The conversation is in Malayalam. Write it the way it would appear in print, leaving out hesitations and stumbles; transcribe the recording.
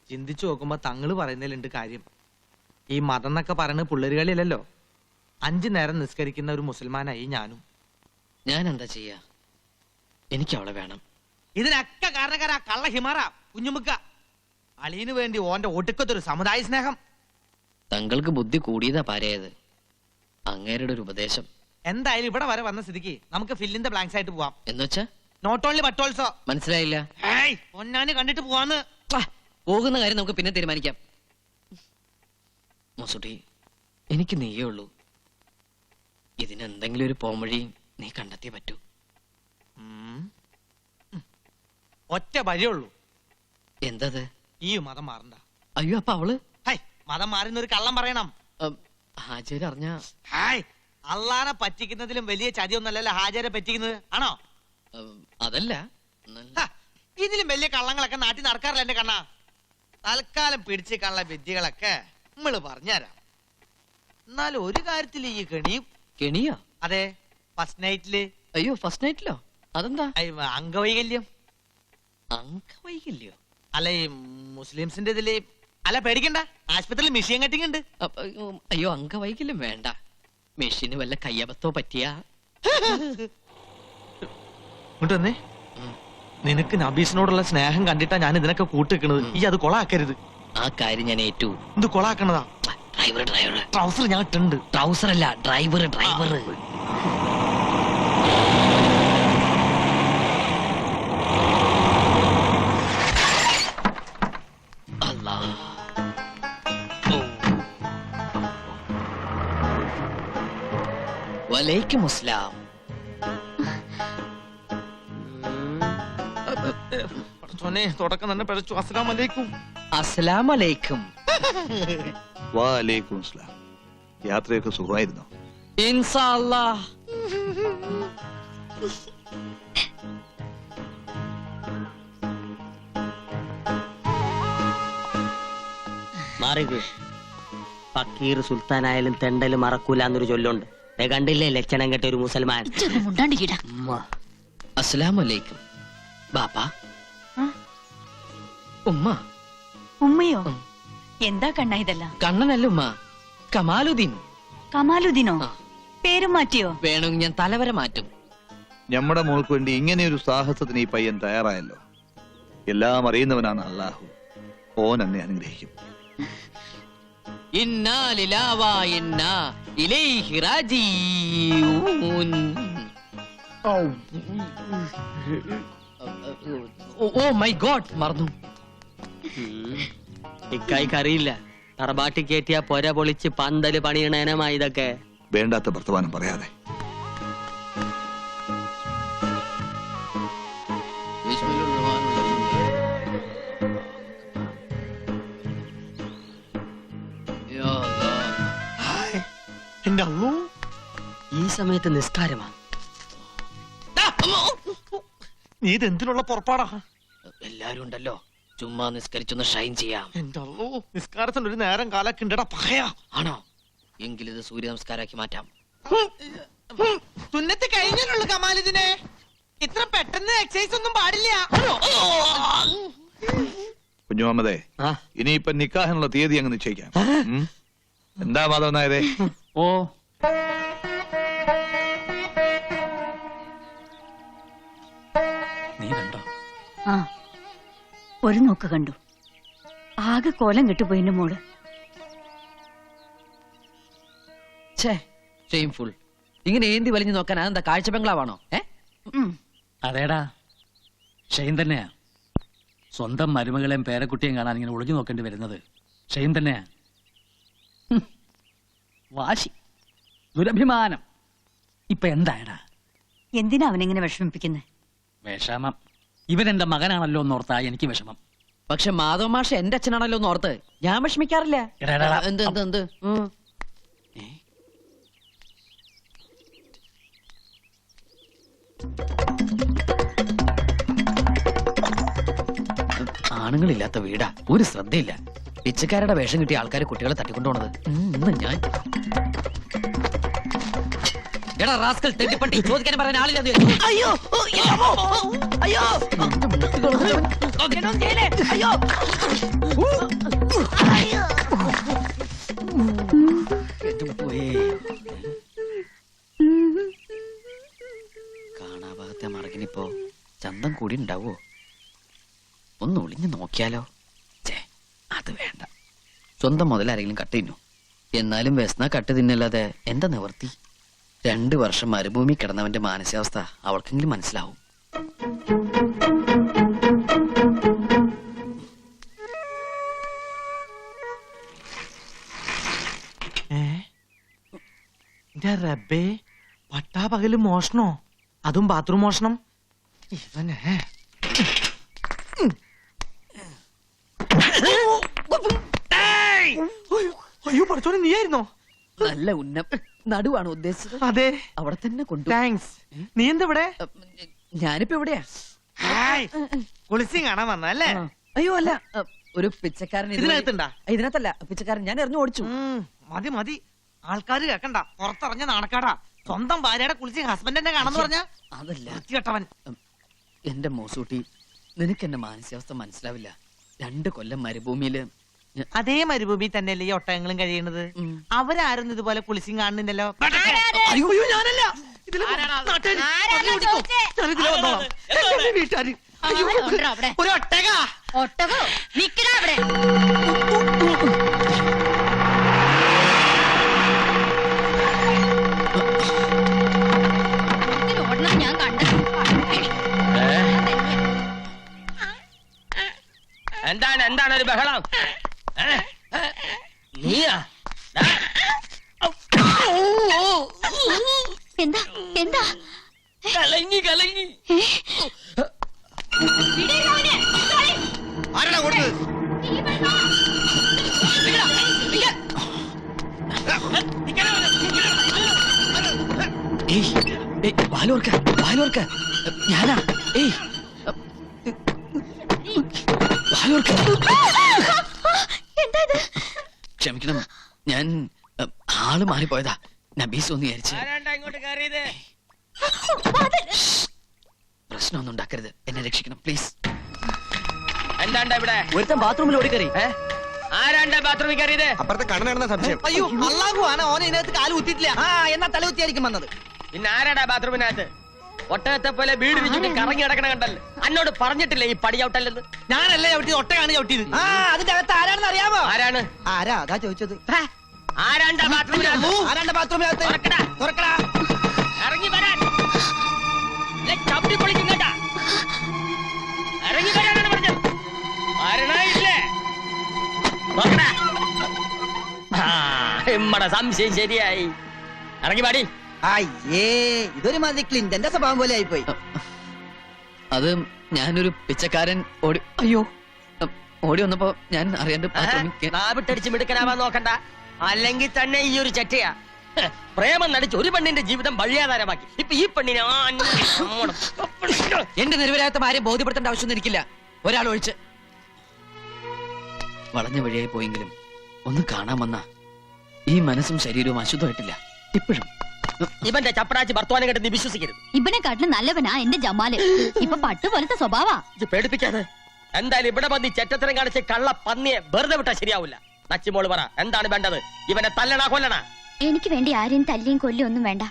ചിന്തിച്ചു നോക്കുമ്പോ തങ്ങള് പറയുന്നതിലുണ്ട് കാര്യം. ഈ മതം എന്നൊക്കെ പറയുന്നത് പിള്ളേരുകളിലല്ലോ. 5 നേരം നിസ്കരിക്കുന്ന ഒരു മുസൽമാനായി ഞാനും. ഞാൻ എന്താ ചെയ്യാ? എനിക്ക് അവളെ വേണം. ഇതിനൊക്കെ കാരണക്കാരാ കള്ള ഹിമാറ കുഞ്ഞുമുക്ക. അളിയന് വേണ്ടി ഓന്റെ ഒടുക്കത്തൊരു സമുദായ സ്നേഹം. തങ്ങൾക്ക് ബുദ്ധി കൂടിയതാ പാരയത്. അങ്ങേരുടെ ഒരു ഉപദേശം. എന്തായാലും ഇവിടെ വരെ വന്ന സ്ഥിതിക്ക് നമുക്ക് ഫില്ലിന്റെ ബ്ലാങ്ക്സ് ആയിട്ട് പോവാം. എന്നുവെച്ചാ നോട്ട് ഓൺലി ബട്ട് ഓൾസോ. മനസ്സിലായില്ല. പൊന്നാനി കണ്ടിട്ട് പോവാന്ന്. പോകുന്ന കാര്യം നമുക്ക് പിന്നെ തീരുമാനിക്കാം. മുസുട്ടി, എനിക്ക് നീയേ ഉള്ളൂ. ഇതിനെന്തെങ്കിലും ഒരു പോംവഴി നീ കണ്ടെത്തിയേ പറ്റൂ. ഒറ്റ വഴിയുള്ളൂ. എന്തത്? ഈ മതം മാറണ്ട. അയ്യോ, അപ്പൊ അവള് മതം മാറുന്ന ഒരു കള്ളം പറയണം. ഹാജര് അറിഞ്ഞ അള്ളാനെ പറ്റിക്കുന്നതിലും വലിയ ചതിയൊന്നല്ലല്ലോ ഹാജരെ പറ്റിക്കുന്നത്, ആണോ? അതല്ല, ഇതിലും വലിയ കള്ളങ്ങളൊക്കെ നാട്ടിൽ നടക്കാറില്ല എന്റെ കണ്ണാ. തൽക്കാലം പിടിച്ച് കള്ള വിദ്യകളൊക്കെ നമ്മള് പറഞ്ഞുതരാം. എന്നാലും ഒരു കാര്യത്തിൽ ഈ കെണിയോ? അതെ, ഫസ്റ്റ് നൈറ്റില്. അയ്യോ, ഫസ്റ്റ് നൈറ്റിലോ? അതെന്താ? അംഗവൈകല്യം. അംഗവൈകല്യോ? അല്ല, ഈ മുസ്ലിംസിന്റെ ഇതില്. അല്ല, പേടിക്കണ്ട, ആശുപത്രിയിൽ മെഷീൻ കട്ടിങ് ഉണ്ട്. അയ്യോ, അംഗവൈകല്യം വേണ്ട. മെഷീന് വല്ല കയ്യബത്തോ പറ്റിയാ. ഇങ്ങോട്ട് വന്നേ. നിനക്ക് നബീസിനോടുള്ള സ്നേഹം കണ്ടിട്ടാ ഞാൻ ഇതിനൊക്കെ കൂട്ടിക്കണത്. ഈ അത് കൊളാക്കരുത്. ആ കാര്യം ഞാൻ ഏറ്റു. ഇത് കൊളാക്കണതാ. ഡ്രൈവർ ട്രൗസർ ഞാൻ ഇട്ടുണ്ട്. ട്രൗസർ അല്ല, ഡ്രൈവർ. അല്ലാ, വലൈക്കും അസ്സലാം. തുടക്കം തന്നെ പിഴച്ചു. അസ്സലാം അലൈക്കും. അസ്സലാം അലൈക്കും. വലൈക്കും അസ്സലാം. യാത്രയൊക്കെ സുഖമായിരുന്നോ? ഇൻഷാ അല്ലാഹ്. ഫക്കീർ സുൽത്താനായാലും തെണ്ടല് മറക്കൂലെന്നൊരു ചൊല്ലുണ്ട്. കണ്ടില്ലേ ലക്ഷണം കെട്ട ഒരു മുസൽമാൻ. അസ്സലാമു അലൈക്കും. ബാപ്പാ, ഉമ്മ. ഉമ്മയോ? എന്താ കണ്ണ ഇതല്ല? കണ്ണനല്ല ഉമ്മ, കമാലുദ്ദീൻ. കമാലുദ്ദീനോ? പേരും മാറ്റിയോ? വേണമെങ്കിൽ ഞാൻ തലവര മാറ്റും. നമ്മുടെ മോൾക്ക് വേണ്ടി ഇങ്ങനെ ഒരു സാഹസത്തിന് ഈ പയ്യൻ തയ്യാറായല്ലോ. എല്ലാം അറിയുന്നവനാണ് അല്ലാഹു. ഓൻ എന്നെ അനുഗ്രഹിക്കും. ഇന്നാ ലില്ലാഹി വ ഇന്നാ ഇലൈഹി റാജിഊൻ. ഓ മൈ ഗോഡ്, മറന്നു. ഇക്കായിക്ക് അറിയില്ല, തറബാട്ടി കയറ്റിയ പൊര പൊളിച്ച് പന്തല് പണിയണേനമാ ഇതൊക്കെ. വേണ്ടാത്ത വർത്തമാനം പറയാതെ. എന്റെ അള്ളോ, ഈ സമയത്ത് നിസ്കാരമാ. നീ ഇതെന്തിനുള്ള പുറപ്പാടാ? എല്ലാരും ഉണ്ടല്ലോ, ചുമ്മാ നിസ്കരിച്ചൊന്ന് ഷൈൻ ചെയ്യാം. എന്റെ അള്ളോ, നിസ്കാരത്തിന് ഒരു നേരം കാലൊക്കെ ഉണ്ടടാ പകയാ. ആണോ? എങ്കിലിത് സൂര്യ നമസ്കാരാക്കി മാറ്റാം. സുന്നത്ത് കഴിഞ്ഞല്ലോ കമാലിതിനെ. ഇത്ര പെട്ടെന്ന് എക്സസൈസ് ഒന്നും പാടില്ല. കുഞ്ഞുമുഹമ്മദേ, ഇനിയിപ്പൊ നിക്കാഹിനുള്ള തീയതി അങ്ങ് നിശ്ചയിക്കാം. എന്താ മാധവൻ നായരെ? ഓ, നീ കണ്ടോ? ആ, ഒരു നോക്ക് കണ്ടു. ആകെ കോലം കെട്ടുപോയിന്റെ മോള്. ഷെയിംഫുൾ. ഇങ്ങനെ ഏന്തി വലിഞ്ഞു നോക്കാൻ അതെന്താ കാഴ്ച ബംഗ്ലാവാണോ? അതേടാ, ഷെയിൻ തന്നെയാ. സ്വന്തം മരുമകളെയും പേരക്കുട്ടിയും കാണാൻ ഇങ്ങനെ ഒളിഞ്ഞു നോക്കേണ്ടി വരുന്നത് ഷെയിൻ തന്നെയാ. വാശി, ദുരഭിമാനം. ഇപ്പൊ എന്തായടാ? എന്തിനാ അവനെങ്ങനെ വിഷമിപ്പിക്കുന്നത്? വിഷമം ഇവനെന്റെ മകനാണല്ലോ എന്നോർത്താ എനിക്ക് വിഷമം. പക്ഷെ മാധവ മാഷ എന്റെ അച്ഛനാണല്ലോ എന്ന് ഓർത്ത് ഞാൻ വിഷമിക്കാറില്ല. എന്ത് എന്ത് എന്ത് ആണുങ്ങളില്ലാത്ത വീടാ, ഒരു ശ്രദ്ധയില്ല. പിച്ചക്കാരുടെ വേഷം കിട്ടിയ ആൾക്കാരെ കുട്ടികളെ തട്ടിക്കൊണ്ടുപോണത്. ഇന്ന് ഞാൻ എടാ റാസ്കൽ തെണ്ടിപ്പട്ടി ചോദിക്കാൻ പറയാൻ ആളില്ലെന്ന് വിചാരിച്ചു. അയ്യോ അയ്യോ അയ്യോ കാണാഭാഗത്തെ മറകിനിപ്പോ ചന്തം കൂടി ഉണ്ടാവോ? ഒന്ന് ഒളിഞ്ഞു നോക്കിയാലോ? ചേ, അത് വേണ്ട. സ്വന്തം മുതലാരെങ്കിലും കട്ട് തിന്നു. എന്നാലും വ്യസന കട്ട് തിന്നല്ലാതെ എന്താ നിവർത്തി? 2 വർഷം മരുഭൂമി കിടന്നവന്റെ മാനസികാവസ്ഥ അവൾക്കെങ്കിലും മനസ്സിലാവും. റബ്ബേ, പട്ടാ പകല് മോഷണോ? അതും ബാത്റൂം മോഷണം. ഇവനെ അയ്യോ പഠിച്ചോനെ, നീയായിരുന്നോ? നല്ല ഉന്നം നടുവാണ് ഉദ്ദേശിച്ചത്. അതെ, അവിടെ തന്നെ കൊണ്ടു. താങ്ക്സ്. നീ എന്താ ഇവിടെ? ഞാനിപ്പോ എവിടെയാ? കുളിസി കാണാൻ വന്നല്ലേ? അയ്യോ അല്ല, ഒരു പിച്ചക്കാരൻ ഇതിനകത്തുണ്ടാ? ഇതിനകത്തല്ല, പിച്ചക്കാരൻ ഞാൻ എറിഞ്ഞു ഓടിച്ചു. മതി മതി, ആൾക്കാര് കേക്കണ്ട. പുറത്തിറങ്ങിയ നാണക്കാടാ. സ്വന്തം ഭാര്യയുടെ കുളിച്ച് ഹസ്ബൻഡിനെ കാണാന്ന് പറഞ്ഞ അതല്ല കേട്ടവൻ. എന്റെ മോസൂട്ടി, നിനക്ക് എന്റെ മാനസികാവസ്ഥ മനസ്സിലാവില്ല. 2 കൊല്ലം മരുഭൂമിയില് അതേ മരുഭൂമി തന്നെയല്ലേ ഈ ഒട്ടകങ്ങളും കഴിയണത്? അവരാരൊന്നും ഇതുപോലെ കുളിച്ചും കാണുന്നില്ലല്ലോ. അയ്യോ ഞാനല്ല. വീട്ടുകാര് ഒരു ഒട്ടക. ഒട്ടകോ നിക്കടാ അവിടെ. ഓടണം ഞാൻ കണ്ടു. എന്താണ് ഒരു ബഹളം? നീയാ? എന്താ എന്താ? കലങ്ങി ആരാടാ കൊടുത്തത്? വാലോർക്ക ഞാനാ. ക്ഷമിക്കണം, ഞാൻ ആള് മാറിപ്പോയതാ. നബീസ് ഒന്ന് വിചാരിച്ചു. പ്രശ്നമൊന്നും ഉണ്ടാക്കരുത്, എന്നെ രക്ഷിക്കണം പ്ലീസ്. എന്താണ്ടാ ഇവിടെ? ഒരുത്തൻ ബാത്റൂമിൽ ഓടിക്കറി. ആരാണ്ടാ ബാത്റൂമിൽ കയറിയത്? അപ്പുറത്തെ കണ്ണനാണെന്ന സംശയം. അയ്യോ അള്ളാഹു ആണ്, ഓനെ ഇതിനകത്ത് കാല് കുത്തിയിട്ടില്ല. എന്നാ തലകുത്തിയായിരിക്കും വന്നത്. പിന്നെ ആരാടാ ബാത്റൂമിനകത്ത്? ഒട്ടകത്തെ പോലെ വീട് വെച്ചിട്ട് കറങ്ങി കിടക്കണ കണ്ടല്ലോ. എന്നോട് പറഞ്ഞിട്ടില്ലേ ഈ പടി ചവിട്ടല്ലെന്ന്? ഞാനല്ലേ ചവിട്ടിയത്, ഒട്ടകാണ് ചവിട്ടിയത്. അതിന്റെ അകത്ത് ആരാണെന്ന് അറിയാമോ? ആരാണ്? ആരാ അതാ ചോദിച്ചത്. ആരാണ്ടാ ബാത്റൂമിനകത്ത്? ആരാണ്ട് ബാത്റൂമിനകത്ത്? തുറക്കടാ. ഇറങ്ങി വരാൻ. ചവിട്ടി പൊളിക്കും കേട്ടാ. ഇറങ്ങി വരാനാണ് പറഞ്ഞത്. മരണയില്ലേ? നോക്കടാ. നമ്മടെ സംശയം ശരിയായി. ഇറങ്ങി പാടി. അയ്യേ, ഇതൊരു മാതിരി ക്ലിന്റന്റെ സ്വഭാവം പോലെ ആയിപ്പോയി. അത് ഞാനൊരു പിച്ചക്കാരൻ ഓടി വന്നപ്പോ ഞാൻ അറിയാണ്ട് നാവിട്ടടിച്ച് മിടുക്കനാവാൻ നോക്കണ്ട. അല്ലെങ്കിൽ തന്നെ ഈ ഒരു ചെറ്റയാ. പ്രേമം നടിച്ച് ഒരു പെണ്ണിന്റെ ജീവിതം വഴിയാധാരമാക്കി. ഇപ്പൊ ഈ പെണ്ണിനെ എന്റെ നിരവരാത്ത ആരെയും ബോധ്യപ്പെടുത്തേണ്ട ആവശ്യമൊന്നും എനിക്കില്ല, ഒരാൾ ഒഴിച്ച്. വളഞ്ഞ വഴിയായി പോയെങ്കിലും ഒന്ന് കാണാൻ വന്ന ഈ മനസ്സും ശരീരവും അശുദ്ധമായിട്ടില്ല ഇപ്പോഴും. ഇവന്റെ ചപ്പടാച്ചി വർത്തമാനം കേട്ട് നീ വിശ്വസിക്കരുത്. ഇവനെ കാട്ടിലും നല്ലവനാ എന്റെ ജമാല്. ഇപ്പൊ പട്ടുപോലത്തെ സ്വഭാവാ. ഇത് പേടിപ്പിക്കാതെ. എന്തായാലും ഇവിടെ വന്ന് ഈ ചെറ്റത്തരം കാണിച്ച് കള്ള പന്നിയെ വെറുതെ വിട്ടാ ശരിയാവില്ല. നച്ചിമോള് പറ, എന്താണ് വേണ്ടത്? ഇവനെ തല്ലണ കൊല്ലണ? എനിക്ക് വേണ്ടി ആരെയും തല്ലിയും കൊല്ലും ഒന്നും വേണ്ട.